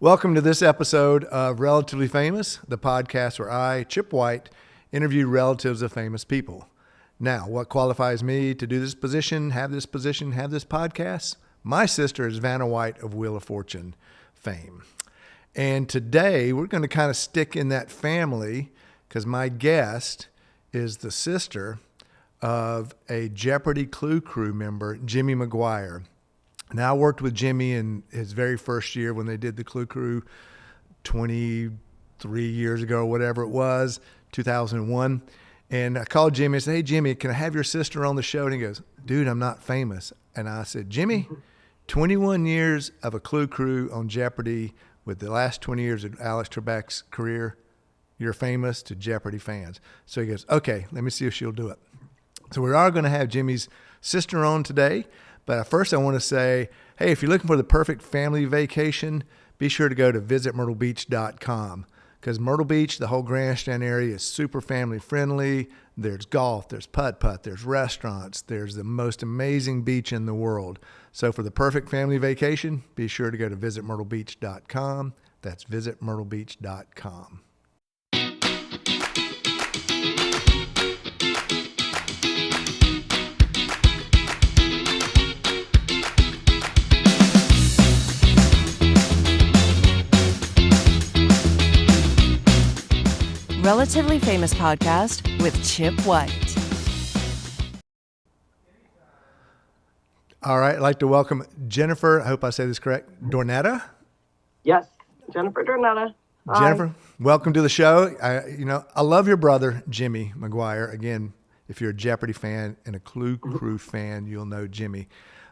Welcome to this episode of Relatively Famous, the podcast where I, Chip White, interview relatives of famous people. Now, what qualifies me to do this position, have this podcast? My sister is Vanna White of Wheel of Fortune fame. And today we're going to kind of stick in that family because my guest is the sister of a Jeopardy Clue Crew member, Jimmy McGuire. Now, I worked with Jimmy in his very first year when they did the Clue Crew 23 years ago, or whatever it was, 2001. And I called Jimmy and said, "Hey, Jimmy, can I have your sister on the show?" And he goes, "Dude, I'm not famous." And I said, "Jimmy, 21 years of a Clue Crew on Jeopardy with the last 20 years of Alex Trebek's career, you're famous to Jeopardy fans." So he goes, "Okay, let me see if she'll do it." So we are going to have Jimmy's sister on today. But first I want to say, hey, if you're looking for the perfect family vacation, be sure to go to visitmyrtlebeach.com because Myrtle Beach, the whole grandstand area is super family friendly. There's golf, there's putt-putt, there's restaurants, there's the most amazing beach in the world. So for the perfect family vacation, be sure to go to visitmyrtlebeach.com. That's visitmyrtlebeach.com. Relatively Famous podcast with Chip White. All right, I'd like to welcome Jennifer, I hope I say this correct, Dornetta? Yes, Jennifer Dornetta. Hi. Jennifer, welcome to the show. I love your brother, Jimmy McGuire. Again, if you're a Jeopardy fan and a Clue Crew fan, you'll know Jimmy.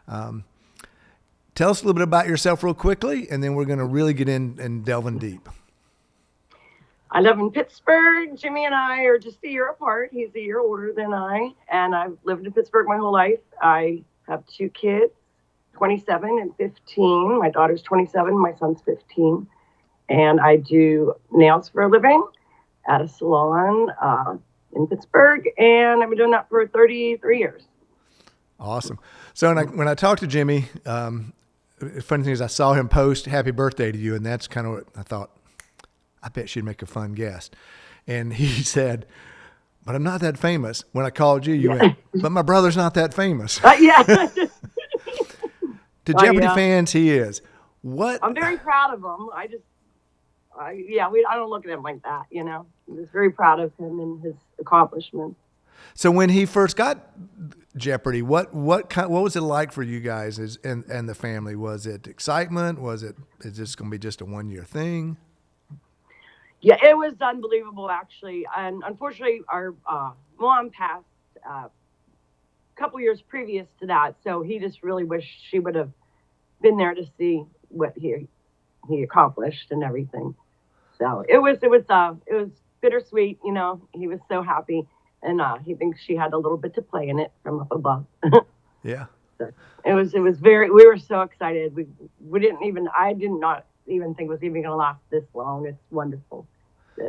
Tell us a little bit about yourself real quickly, and then we're going to really get in and delve in deep. I live in Pittsburgh. Jimmy and I are just a year apart. He's a year older than I, and I've lived in Pittsburgh my whole life. I have two kids, 27 and 15. My daughter's 27, my son's 15. And I do nails for a living at a salon in Pittsburgh, and I've been doing that for 33 years. Awesome. So when I talked to Jimmy, the funny thing is I saw him post happy birthday to you, and that's kind of what I thought. I bet she'd make a fun guest. And he said, "But I'm not that famous." When I called you, went, "But my brother's not that famous." Yeah. To Jeopardy fans, he is. What? I'm very proud of him. I don't look at him like that, you know. I'm just very proud of him and his accomplishments. So when he first got Jeopardy, what was it like for you guys and the family? Was it excitement? Is this going to be just a 1-year thing? Yeah, it was unbelievable, actually. And unfortunately, our mom passed a couple years previous to that. So he just really wished she would have been there to see what he accomplished and everything. So it was bittersweet. You know, he was so happy, and he thinks she had a little bit to play in it from up above. Yeah. So it was very. We were so excited. I did not even think it was even going to last this long. It's wonderful.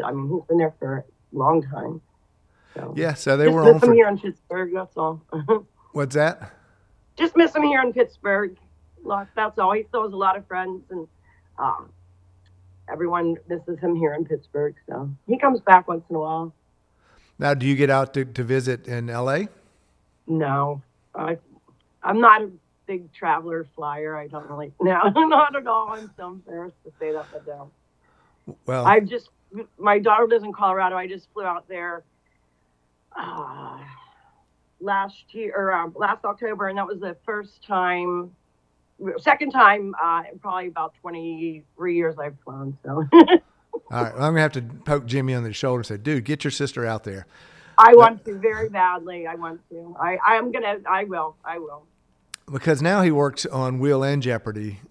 I mean, he's been there for a long time. So. Yeah, so they just were miss on for... him here in Pittsburgh, that's all. What's that? Just miss him here in Pittsburgh. That's all. He still has a lot of friends, and everyone misses him here in Pittsburgh. So he comes back once in a while. Now, do you get out to visit in L.A.? No. I'm not a big traveler flyer. I don't really, no, not at all. I'm so embarrassed to say that, but no. Well, my daughter lives in Colorado. I just flew out there last October, and that was the second time in probably about 23 years I've flown. So. All right, well, I'm gonna have to poke Jimmy on the shoulder and say, "Dude, get your sister out there." I want to very badly. I want to. I will. Because now he works on Wheel and Jeopardy,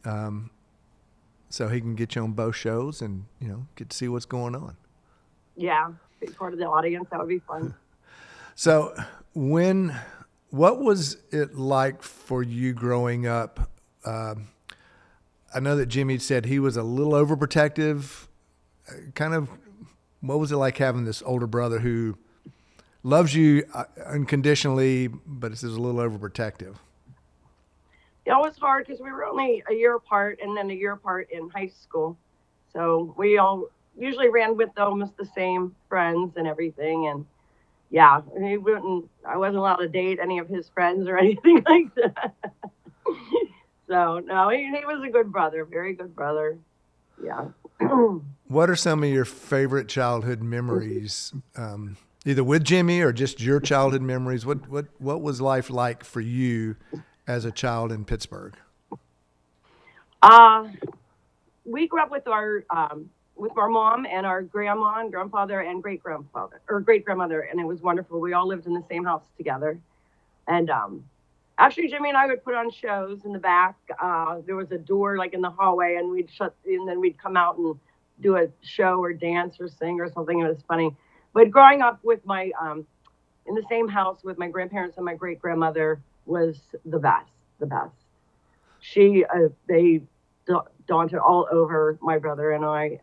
so he can get you on both shows and get to see what's going on. Yeah, be part of the audience. That would be fun. So what was it like for you growing up? I know that Jimmy said he was a little overprotective. Kind of, what was it like having this older brother who loves you unconditionally, but is a little overprotective? It was hard because we were only a year apart, and then a year apart in high school. So we all usually ran with almost the same friends and everything. And yeah, I wasn't allowed to date any of his friends or anything like that. So no, he was a good brother, very good brother. Yeah. What are some of your favorite childhood memories, either with Jimmy or just your childhood memories? What was life like for you as a child in Pittsburgh? We grew up with our mom and our grandma and grandfather and great grandfather or great grandmother, and it was wonderful. We all lived in the same house together, and actually, Jimmy and I would put on shows in the back. There was a door like in the hallway, and we'd shut, and then we'd come out and do a show or dance or sing or something. It was funny. But growing up with my in the same house with my grandparents and my great grandmother was the best. The best. They daunted all over my brother and I,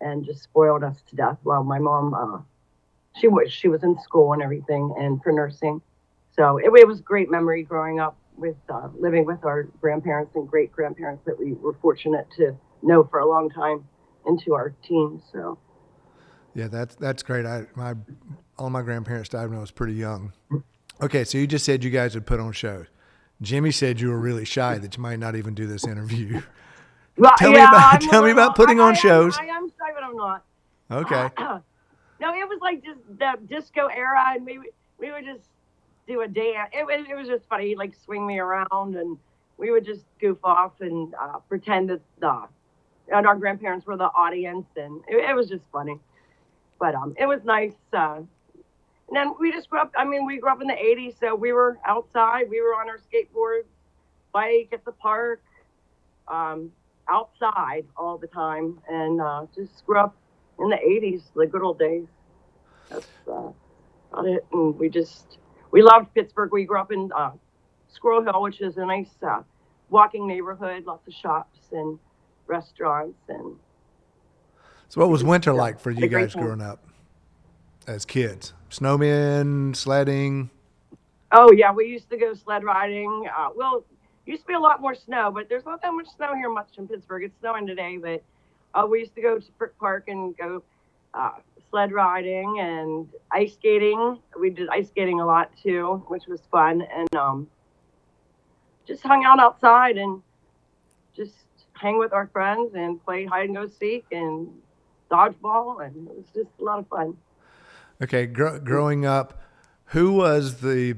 and just spoiled us to death. While my mom, she was in school and everything, and for nursing. So it was a great memory growing up with living with our grandparents and great grandparents that we were fortunate to know for a long time into our teens. So Yeah, that's great. All my grandparents died when I was pretty young. Okay, so you just said you guys would put on shows. Jimmy said you were really shy, that you might not even do this interview. well, Tell yeah, me about putting on shows. I am shy, but I'm not. Okay. No, it was like just the disco era, and we would just do a dance. It was just funny. He'd like swing me around, and we would just goof off and pretend that and our grandparents were the audience, and it was just funny. But it was nice. And then we just grew up. I mean, we grew up in the '80s, so we were outside. We were on our skateboards, bike at the park, outside all the time, and just grew up in the '80s, the good old days. That's about it. And we loved Pittsburgh. We grew up in Squirrel Hill, which is a nice walking neighborhood, lots of shops and restaurants. And So what was winter like for you guys growing up as kids? Snowmen, sledding? Oh, yeah, we used to go sled riding. Well, used to be a lot more snow, but there's not that much snow here much in Pittsburgh. It's snowing today, but we used to go to Frick Park and go sled riding and ice skating. We did ice skating a lot, too, which was fun. And just hung out outside and just hang with our friends and play hide and go seek and dodgeball, and it was just a lot of fun. Okay, growing up, who was the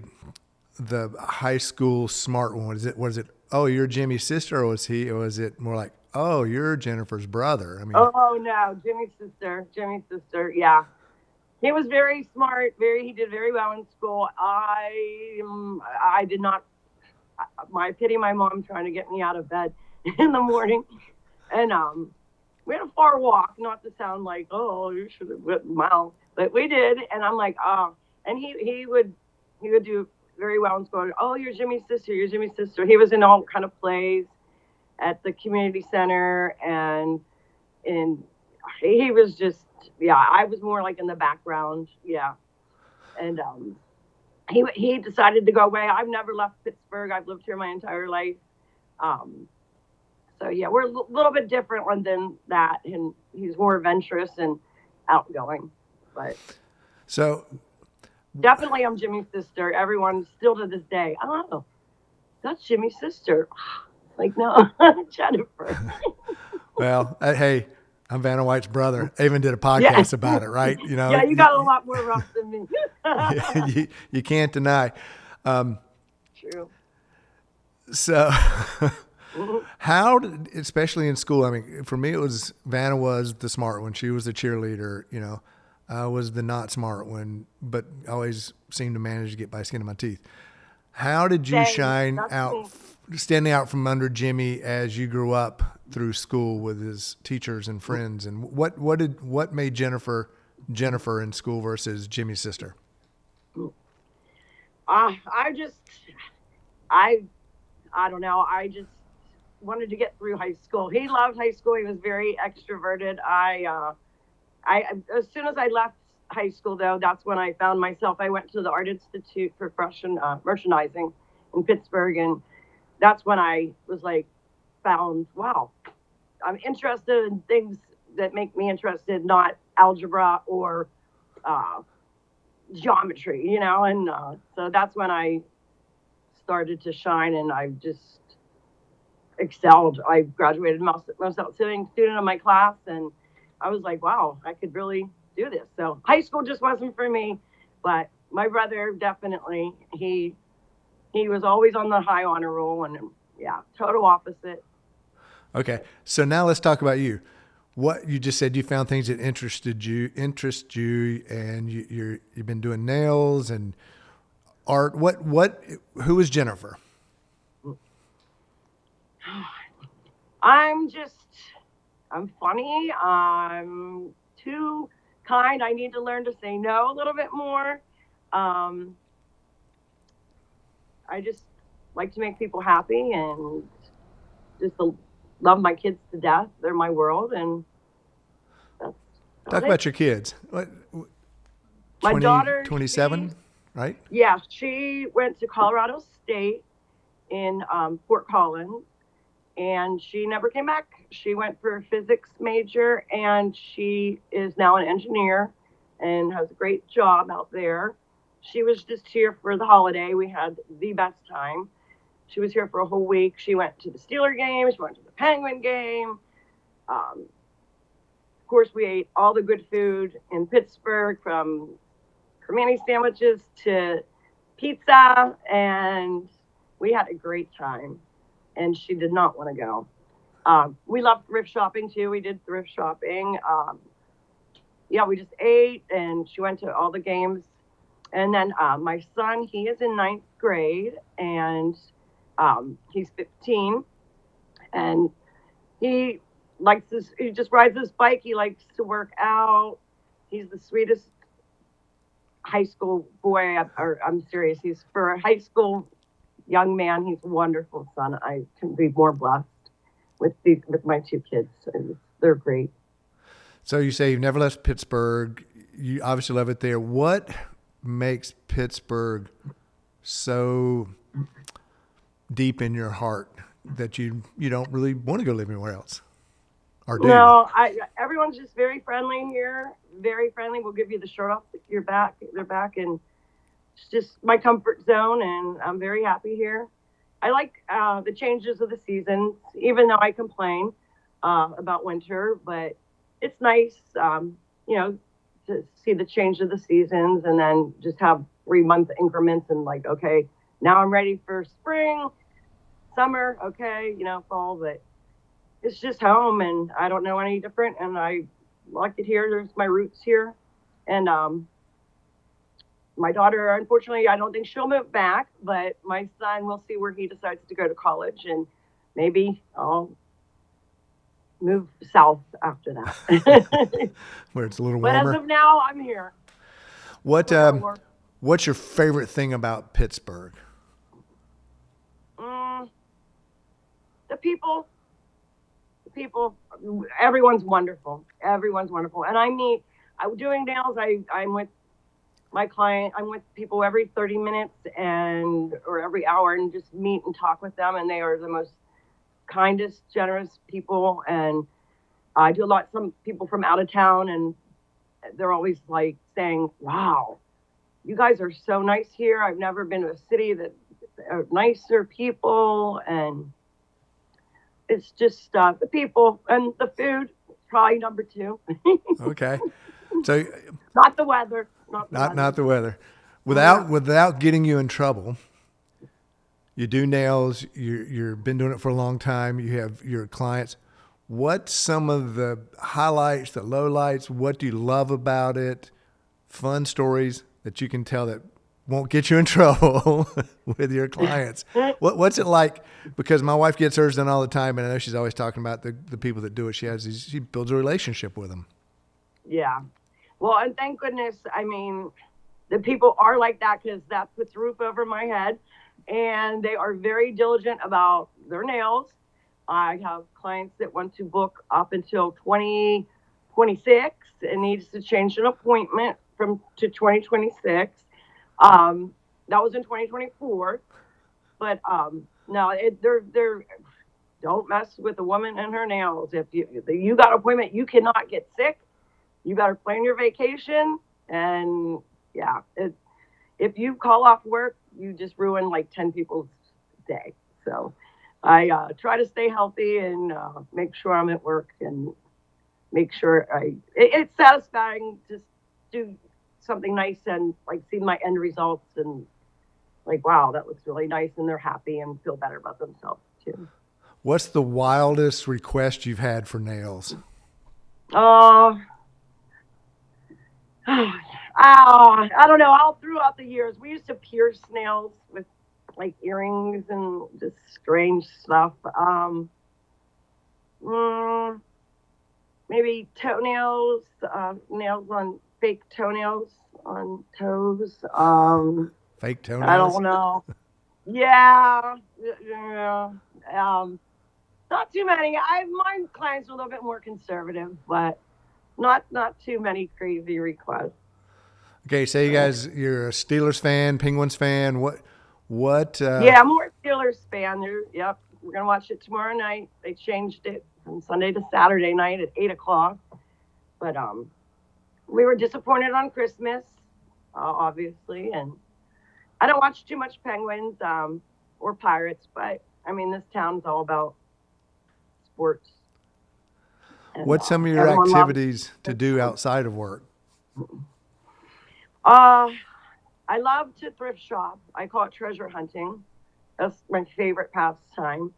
high school smart one? Was it oh, you're Jimmy's sister, or was it more like, oh, you're Jennifer's brother? I mean, oh no, Jimmy's sister. Yeah, he was very smart. He did very well in school. I did not. My pity, my mom trying to get me out of bed in the morning, and we had a far walk. Not to sound like, oh, you should have went a mile. But we did, and I'm like, oh, and he would do very well in school. Oh, you're Jimmy's sister. You're Jimmy's sister. He was in all kind of plays at the community center, and he was just, yeah. I was more like in the background, yeah. And he decided to go away. I've never left Pittsburgh. I've lived here my entire life. So yeah, we're a little bit different than that, and he's more adventurous and outgoing. But so definitely, I'm Jimmy's sister. Everyone still to this day, oh, that's Jimmy's sister. Like, no, Jennifer. Well, hey, I'm Vanna White's brother. I even did a podcast about it, right? You know. Yeah, you got a lot more rough than me. you can't deny. True. So, how, especially in school, I mean, for me, Vanna was the smart one. She was the cheerleader, you know. I was the not smart one, but always seemed to manage to get by the skin of my teeth. How did you shine out, standing out from under Jimmy as you grew up through school with his teachers and friends? And what made Jennifer in school versus Jimmy's sister? I don't know. I just wanted to get through high school. He loved high school. He was very extroverted. As soon as I left high school, though, that's when I found myself. I went to the Art Institute for merchandising in Pittsburgh, and that's when I was like, wow, I'm interested in things that make me interested, not algebra or uh, geometry, and so that's when I started to shine, and I just excelled. I graduated most outstanding student of my class, and I was like, wow, I could really do this. So high school just wasn't for me, but my brother definitely, he was always on the high honor roll, and yeah, total opposite. Okay, so now let's talk about you. What you just said, you found things that interest you, and you've been doing nails and art. Who is Jennifer? I'm just, I'm funny. I'm too kind. I need to learn to say no a little bit more. Um, I just like to make people happy and just love my kids to death. They're my world, and that's Talk about it. about your kids. What, My 20, daughter, 27, right? yeah, she went to Colorado State in Fort Collins, and she never came back. She went for a physics major, and she is now an engineer and has a great job out there. She was just here for the holiday. We had the best time. She was here for a whole week. She went to the Steeler game. She went to the Penguin game. Of course, we ate all the good food in Pittsburgh, from cremini sandwiches to pizza, and we had a great time. And she did not want to go. We loved thrift shopping too. We did thrift shopping. Yeah, we just ate, and she went to all the games. And then my son, he is in ninth grade, and he's 15, and he he just rides his bike. He likes to work out. He's the sweetest high school boy. I'm serious. He's, for a high school young man, he's a wonderful son. I couldn't be more blessed with my two kids. They're great. So you say you've never left Pittsburgh. You obviously love it there. What makes Pittsburgh so deep in your heart that you don't really want to go live anywhere else? Or do you? No, everyone's just very friendly here. Very friendly. We'll give you the shirt off your back, their back, and it's just my comfort zone, and I'm very happy here. I like the changes of the seasons, even though I complain about winter, but it's nice, to see the change of the seasons, and then just have 3 month increments, and like, okay, now I'm ready for spring, summer, okay, fall, but it's just home, and I don't know any different, and I like it here. There's my roots here, and my daughter, unfortunately, I don't think she'll move back, but my son, we'll see where he decides to go to college, and maybe I'll move south after that. Where it's a little But as warmer. of now, I'm here. What For more. what's your favorite thing about Pittsburgh? The people. The people. Everyone's wonderful. Everyone's wonderful. And I'm doing nails. I'm with my client. I'm with people every 30 minutes or every hour, and just meet and talk with them. And they are the most kindest, generous people. And I do some people from out of town, and they're always like saying, wow, you guys are so nice here. I've never been to a city that are nicer people. And it's just the people, and the food, probably number two. Okay. So Not the weather. not the weather. Yeah. Without getting you in trouble, you do nails, you've been doing it for a long time, you have your clients. What's some of the highlights, the lowlights? What do you love about it? Fun stories that you can tell that won't get you in trouble with your clients. What's it like? Because my wife gets hers done all the time, and I know she's always talking about the people that do it. She builds a relationship with them. Yeah. Well, and thank goodness, I mean, the people are like that, because that puts a roof over my head, and they are very diligent about their nails. I have clients that want to book up until 2026 and needs to change an appointment to 2026. That was in 2024, but no, they're don't mess with a woman and her nails. If you got an appointment, you cannot get sick. You better plan your vacation. And yeah, if you call off work, you just ruin like 10 people's day. So I try to stay healthy and make sure I'm at work and make sure it's satisfying to do something nice and like see my end results and like, wow, that looks really nice. And they're happy and feel better about themselves too. What's the wildest request you've had for nails? I don't know. All throughout the years, we used to pierce nails with like earrings and just strange stuff. Mm, Maybe toenails, nails on fake toenails on toes. Fake toenails? I don't know. Yeah, yeah. Not too many. My clients are a little bit more conservative, but not too many crazy requests. Okay, so you're a Steelers fan, Penguins fan. What? Yeah, I'm more a Steelers fan. Yep, we're gonna watch it tomorrow night. They changed it from Sunday to Saturday night at 8:00. But we were disappointed on Christmas, obviously, and I don't watch too much Penguins or Pirates. But I mean, this town's all about sports. And, What's some of your activities to do outside of work? I love to thrift shop. I call it treasure hunting. That's my favorite pastime.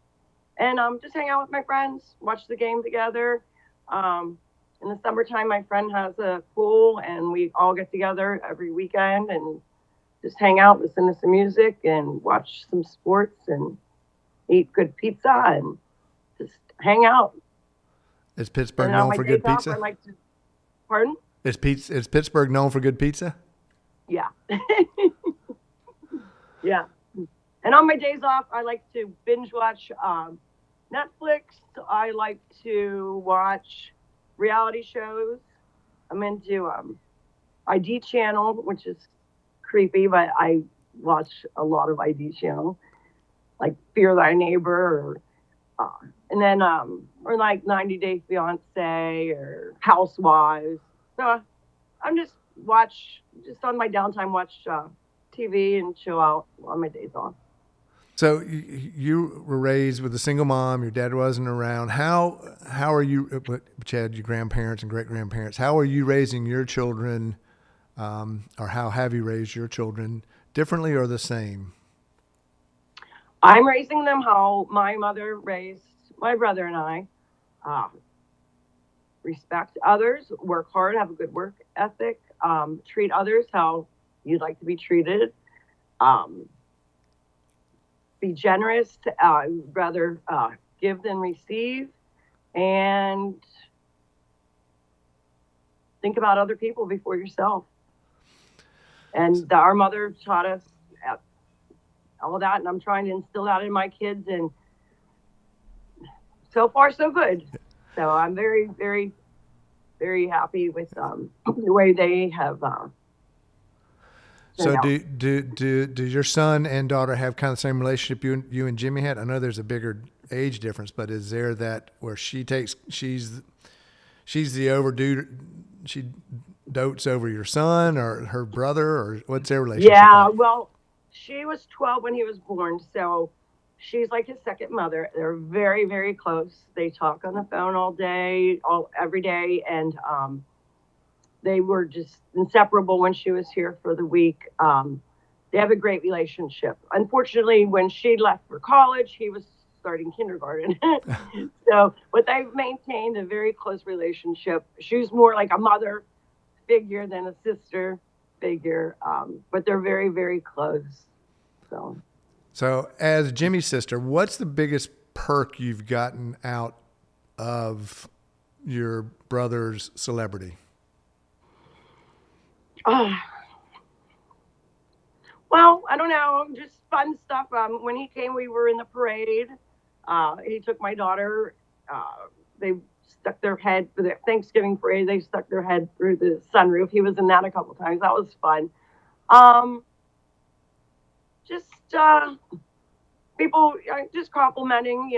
And just hang out with my friends, watch the game together. In the summertime, my friend has a pool, and we all get together every weekend and just hang out, listen to some music, and watch some sports, and eat good pizza, and just hang out. Is Pittsburgh known for good pizza? I like to. Pardon? Is Pittsburgh known for good pizza? Yeah. Yeah. And on my days off, I like to binge watch Netflix. I like to watch reality shows. I'm into ID channel, which is creepy, but I watch a lot of ID channel, like Fear Thy Neighbor, and then or like 90 Day Fiance or Housewives. So I'm just on my downtime, watch TV and chill out on my days off. So you were raised with a single mom. Your dad wasn't around. How are you? But you had your grandparents and great grandparents. How are you raising your children, or how have you raised your children differently or the same? I'm raising them how my mother raised my brother and I. Respect others, work hard, have a good work ethic, treat others how you'd like to be treated. Be generous, rather give than receive, and think about other people before yourself. And our mother taught us all of that, and I'm trying to instill that in my kids, and so far so good. So I'm very, very, very happy with the way they have. So do your son and daughter have kind of the same relationship you and Jimmy had? I know there's a bigger age difference, but is there that where she's the overdue, she dotes over your son or her brother, or what's their relationship like? Well, she was 12 when he was born, so she's like his second mother. They're very, very close. They talk on the phone all day, every day, and they were just inseparable when she was here for the week. They have a great relationship. Unfortunately, when she left for college, he was starting kindergarten. But they've maintained a very close relationship. She's more like a mother figure than a sister figure, but they're very, very close. So as Jimmy's sister, what's the biggest perk you've gotten out of your brother's celebrity? Well, I don't know, just fun stuff. When he came, we were in the parade. He took my daughter. They stuck their head for the Thanksgiving parade. They stuck their head through the sunroof. He was in that a couple times. That was fun. Just people just complimenting,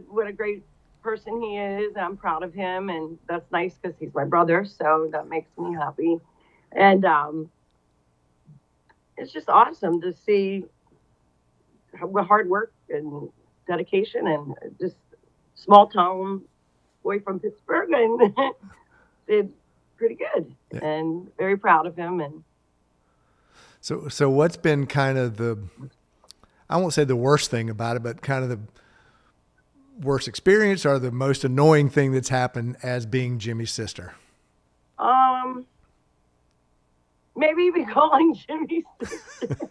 what a great person he is. And I'm proud of him. And that's nice because he's my brother. So that makes me happy. And it's just awesome to see the hard work and dedication and just small town boy from Pittsburgh and did pretty good. Yeah. And very proud of him. And so what's been kind of I won't say the worst thing about it, but kind of the worst experience or the most annoying thing that's happened as being Jimmy's sister? Maybe be calling Jimmy's sister.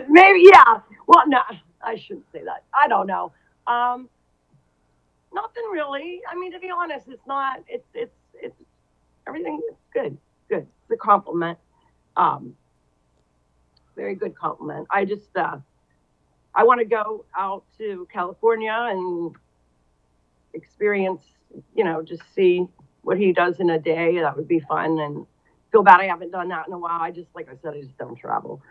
Maybe, yeah. Well, no, I shouldn't say that. I don't know. Nothing really. I mean, to be honest, it's not. It's everything is good. Good. It's a compliment. Very good compliment. I just I want to go out to California and experience, just see what he does in a day. That would be fun. And feel bad I haven't done that in a while. Like I said, I just don't travel.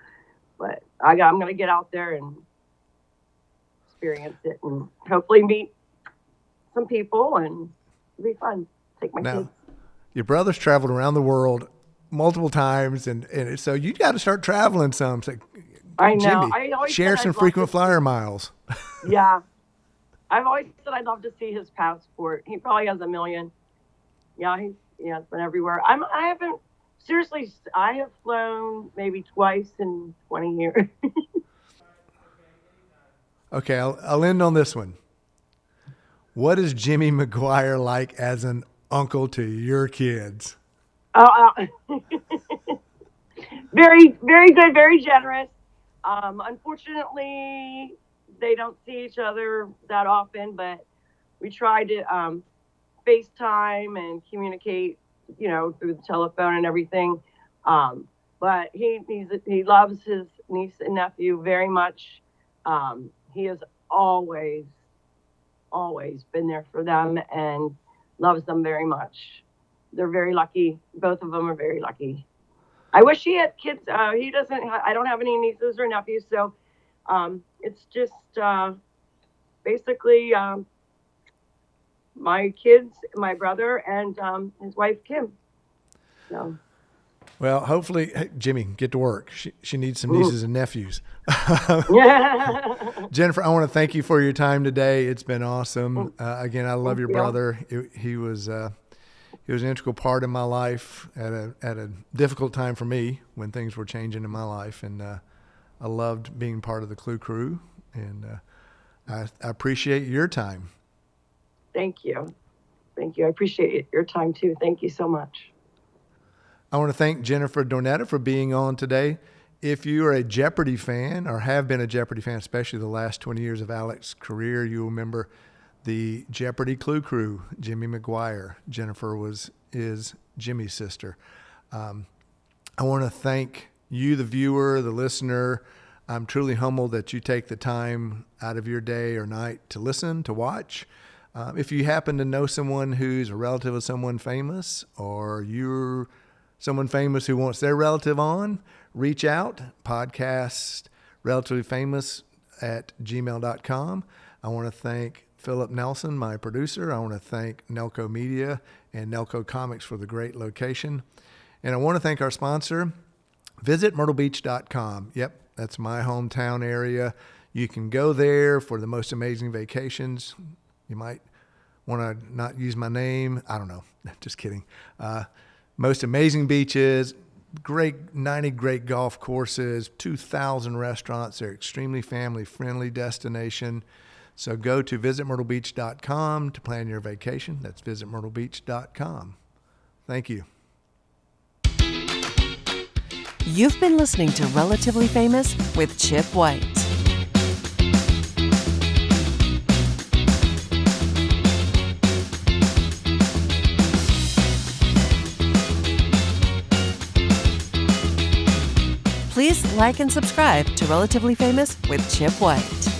But I'm going to get out there and experience it and hopefully meet some people, and it'll be fun. Take my kids. Your brother's traveled around the world multiple times, and so you got to start traveling some. So, I know. Jimmy, I always share some frequent flyer miles. Yeah. I've always said I'd love to see his passport. He probably has 1 million. Yeah, it's been everywhere. I have flown maybe twice in 20 years. Okay, I'll end on this one. What is Jimmy McGuire like as an uncle to your kids? Very, very good, very generous. Unfortunately, they don't see each other that often, but we try to FaceTime and communicate, through the telephone and everything. But he loves his niece and nephew very much. He has always been there for them and loves them very much. They're very lucky. Both of them are very lucky. I wish he had kids. He doesn't. I don't have any nieces or nephews, so it's just basically my kids, my brother, and his wife Kim. So. Well, hopefully, Jimmy, get to work. She needs some nieces and nephews. Jennifer, I want to thank you for your time today. It's been awesome. Again, I love your brother. He was an integral part of my life at a difficult time for me when things were changing in my life, and I loved being part of the Clue Crew. And I appreciate your time. Thank you. I appreciate your time too. Thank you so much. I want to thank Jennifer Dornetta for being on today. If you are a Jeopardy fan or have been a Jeopardy fan, especially the last 20 years of Alex's career, you'll remember the Jeopardy Clue Crew, Jimmy McGuire. Jennifer is Jimmy's sister. I want to thank you, the viewer, the listener. I'm truly humbled that you take the time out of your day or night to listen, to watch. If you happen to know someone who's a relative of someone famous, or you're someone famous who wants their relative on, reach out, podcast relativelyfamous@gmail.com. I want to thank Philip Nelson, my producer. I want to thank Nelco Media and Nelco Comics for the great location. And I want to thank our sponsor, visitmyrtlebeach.com. Yep, that's my hometown area. You can go there for the most amazing vacations. You might want to not use my name. I don't know. Just kidding. Most amazing beaches, 90 great golf courses, 2,000 restaurants. They're extremely family-friendly destination. So go to visitmyrtlebeach.com to plan your vacation. That's visitmyrtlebeach.com. Thank you. You've been listening to Relatively Famous with Chip White. Please like and subscribe to Relatively Famous with Chip White.